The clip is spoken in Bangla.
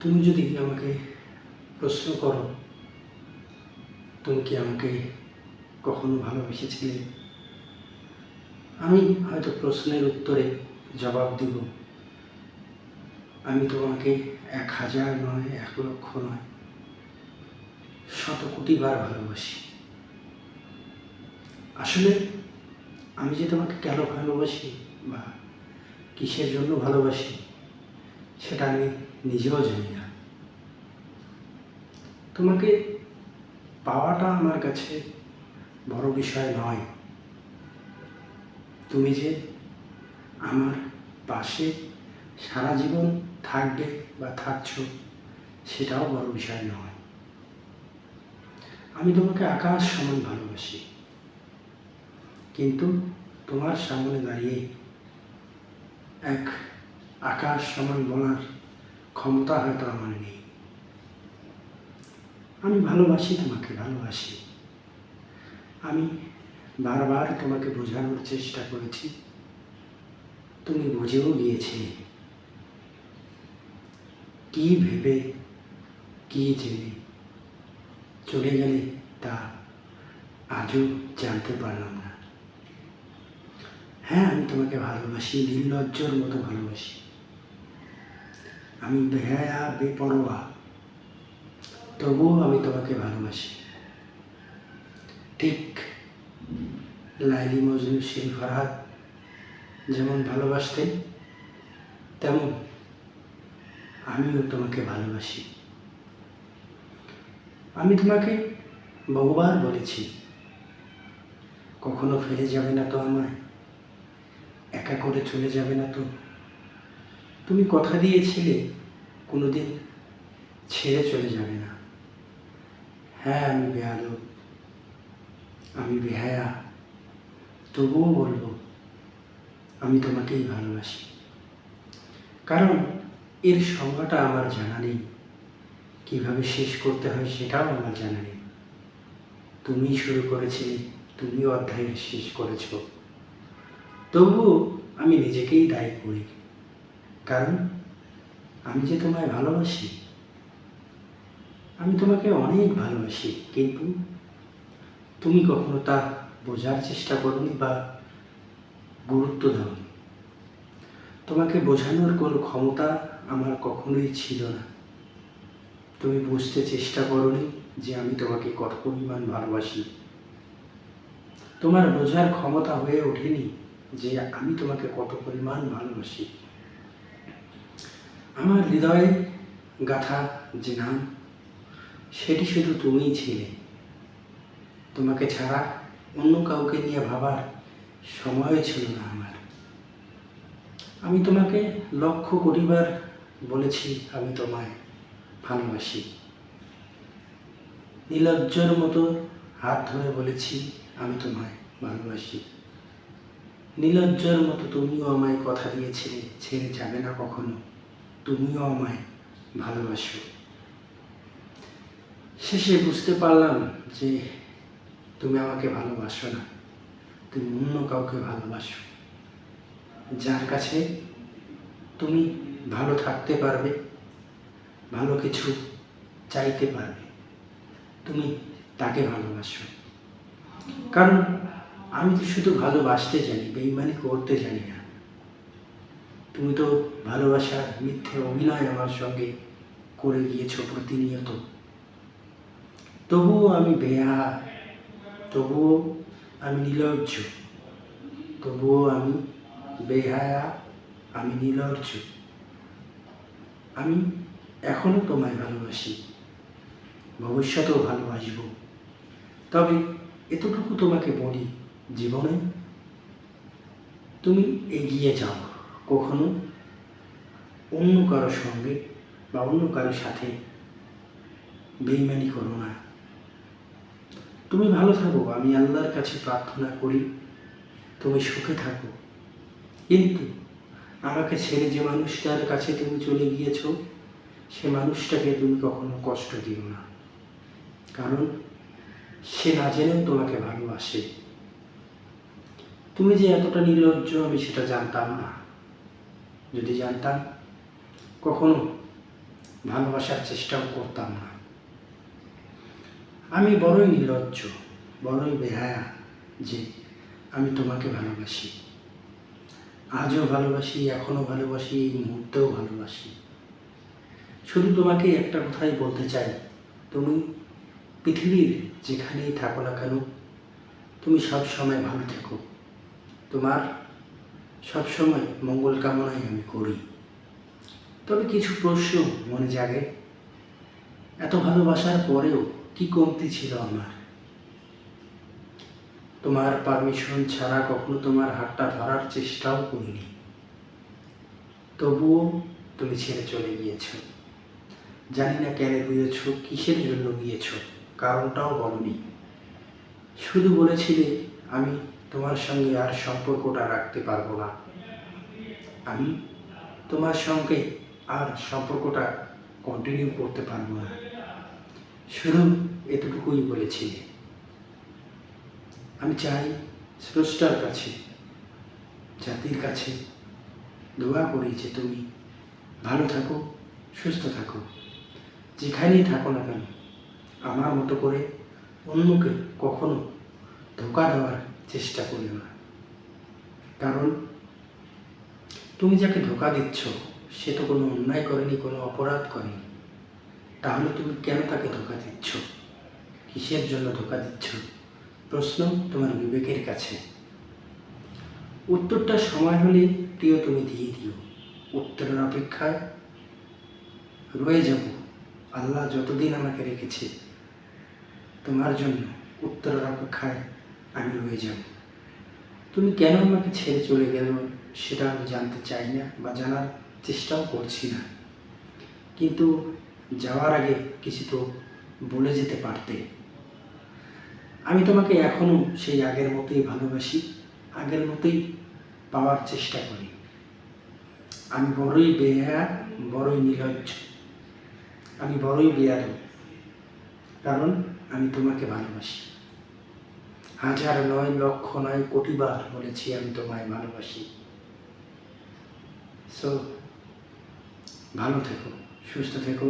তুমি যদি আমাকে প্রশ্ন করো, তুমি কি আমাকে কখনো ভালোবেসেছিলে? আমি হয়তো প্রশ্নের উত্তরে জবাব দিব, আমি তোমাকে 1000 নয়, 1,00,000 নয়, 100,000,000 বার ভালোবাসি। আসলে আমি যে তোমাকে কেন ভালোবাসি বা কিসের জন্য ভালোবাসি সেটা আমি নিজেও জানি না। তোমাকে পাওয়াটা আমার কাছে বড় বিষয় নয়, তুমি যে আমার পাশে সারা জীবন থাকবে বা থাকছো সেটাও বড় বিষয় নয়। আমি তোমাকে আকাশ সমান ভালোবাসি, কিন্তু তোমার সামনে দাঁড়িয়ে এক আকাশ সমান বলার ক্ষমতা হয়তো আমার নেই। আমি ভালোবাসি, তোমাকে ভালোবাসি। আমি বারবার তোমাকে বোঝানোর চেষ্টা করেছি, তুমি বুঝেও গিয়েছিলে। কি ভেবে কি জেনে চলে গেলে তা আজও জানতে পারলাম না। হ্যাঁ, আমি তোমাকে ভালোবাসি, নির্লজ্জর মতো ভালোবাসি। আমি বেহায়া, বেপরোয়া, তবুও আমি তোমাকে ভালোবাসি। ঠিক লাইলি মজনু, শিল ফরহাদ যেমন ভালোবাসতেন, তেমন আমিও তোমাকে ভালোবাসি। আমি তোমাকে বহুবার বলেছি, কখনো ফেলে যাবে না তো আমায়, একা করে চলে যাবে না তো। তুমি কথা দিয়েছিলে কোনোদিন ছেড়ে চলে যাবে না। হ্যাঁ, আমি বেয়াদব, আমি বেহায়া, তবুও বলবো আমি তোমাকেই ভালোবাসি। কারণ এর সংজ্ঞাটা আমার জানা নেই, কীভাবে শেষ করতে হয় সেটাও আমার জানা নেই। তুমিই শুরু করেছিলে, তুমিও অধ্যায় শেষ করেছ, তবুও আমি নিজেকেই দায়ী করি। কারণ আমি যে তোমায় ভালোবাসি, আমি তোমাকে অনেক ভালোবাসি, কিন্তু তুমি কখনো তা বোঝার চেষ্টা করোনি বা গুরুত্ব দাওনি। তোমাকে বোঝানোর কোনো ক্ষমতা আমার কখনোই ছিল না। তুমি বুঝতে চেষ্টা করোনি যে আমি তোমাকে কত পরিমাণ ভালোবাসি। তোমার বোঝার ক্ষমতা হয়ে ওঠেনি যে আমি তোমাকে কত পরিমাণ ভালোবাসি। আমার হৃদয়ে গাথা যে নাম, সেটি শুধু তুমিই ছিলে। তোমাকে ছাড়া অন্য কাউকে নিয়ে ভাবার সময় ছিল না আমার। আমি তোমাকে 1,00,000,000,000 বার বলেছি আমি তোমায় ভালোবাসি। নির্লজ্জর মতো হাত ধরে বলেছি আমি তোমায় ভালোবাসি। নির্লজ্জর মতো তুমিও আমায় কথা দিয়েছিলে ছেড়ে যাবে না কখনো, তুমিও আমায় ভালোবাসো। শেষে বুঝতে পারলাম যে তুমি আমাকে ভালোবাসো না, তুমি অন্য কাউকে ভালোবাসো, যার কাছে তুমি ভালো থাকতে পারবে, ভালো কিছু চাইতে পারবে, তুমি তাকে ভালোবাসো। কারণ আমি তো শুধু ভালোবাসতে জানি, বেইমানি করতে জানি না। তুমি তো ভালোবাসার মিথ্যে অভিনয় আমার সঙ্গে করে গিয়েছো প্রতিনিয়ত। তবুও আমি বেহায়া, তবুও আমি নির্লজ্জ, তবুও আমি বেহায়া, আমি নির্লজ্জ। আমি এখনো তোমায় ভালোবাসি, ভবিষ্যতেও ভালোবাসবো। তবে এতটুকু তোমাকে বলি, জীবনে তুমি এগিয়ে যাও, কখনো অন্য কারোর সঙ্গে বা অন্য কারোর সাথে বেইমানি করো না। তুমি ভালো থাকো, আমি আল্লাহর কাছে প্রার্থনা করি তুমি সুখে থাকো। কিন্তু আমাকে ছেড়ে যে মানুষটার কাছে তুমি চলে গিয়েছো, সে মানুষটাকে তুমি কখনো কষ্ট দিও না। কারণ সে না জেনেও তোমাকে ভালোবাসে। তুমি যে এতটা নির্লজ্জ আমি সেটা জানতাম না। যদি জানতাম, কখনো ভালোবাসার চেষ্টাও করতাম না। আমি বড়ই নির্লজ্জ, বড়ই বেহায়া যে আমি তোমাকে ভালোবাসি। আজও ভালোবাসি, এখনও ভালোবাসি, এই মুহূর্তেও ভালোবাসি। শুধু তোমাকে একটা কথাই বলতে চাই, তুমি পৃথিবীর যেখানেই থাকো না কেন, তুমি সব সময় ভালো থেকো। তোমার সবসময় মঙ্গল কামনাই আমি করি। তবে কিছু প্রশ্ন মনে জাগে, এত ভালোবাসার পরেও কি কমতি ছিল আমার? তোমার পারমিশন ছাড়া কখনো তোমার হাতটা ধরার চেষ্টাও করিনি, তবুও তুমি ছেড়ে চলে গিয়েছ। জানি না কেন গিয়েছ, কিসের জন্য গিয়েছ, কারণটাও বলনি। শুধু বলেছিলে আমি তোমার সঙ্গে আর সম্পর্কটা রাখতে পারবো না, আমি তোমার সঙ্গে আর সম্পর্কটা কন্টিনিউ করতে পারবো না। শুধু এতটুকুই বলেছিলে। আমি চাই স্রষ্টার কাছে, জাতির কাছে দোয়া করি যে তুমি ভালো থাকো, সুস্থ থাকো, যেখানেই থাকো না কেন। আমার মতো করে অন্যকে কখনো ধোঁকা দেওয়ার চেষ্টা করি না, কারণ তুমি যাকে ধোঁকা দিচ্ছ সে তো কোনো অন্যায় করেনি, কোনো অপরাধ করেনি। তাহলে তুমি কেন তাকে ধোঁকা দিচ্ছ? কিসের জন্য ধোঁকা দিচ্ছ? প্রশ্ন তোমার বিবেকের কাছে। উত্তরটা সময় হলে প্রিয় তুমি দিয়ে দিও। উত্তরের অপেক্ষায় রয়ে যাব। আল্লাহ যতদিন আমাকে রেখেছে তোমার জন্য, উত্তরের অপেক্ষায় আমি রয়ে যাব। তুমি কেন আমাকে ছেড়ে চলে গেল সেটা আমি জানতে চাই না বা জানার চেষ্টাও করছি না, কিন্তু যাওয়ার আগে কিছু তো বলে যেতে পারতে। আমি তোমাকে এখনও সেই আগের মতোই ভালোবাসি, আগের মতোই পাওয়ার চেষ্টা করি। আমি বড়ই বেহায়া, বড়ই নির্লজ্জ, আমি বড়ই বেয়াদব, কারণ আমি তোমাকে ভালোবাসি। হাজার নয়, লক্ষ নয়, কোটিবার বলেছি আমি তোমায় ভালোবাসি। সো ভালো থেকো, সুস্থ থেকো।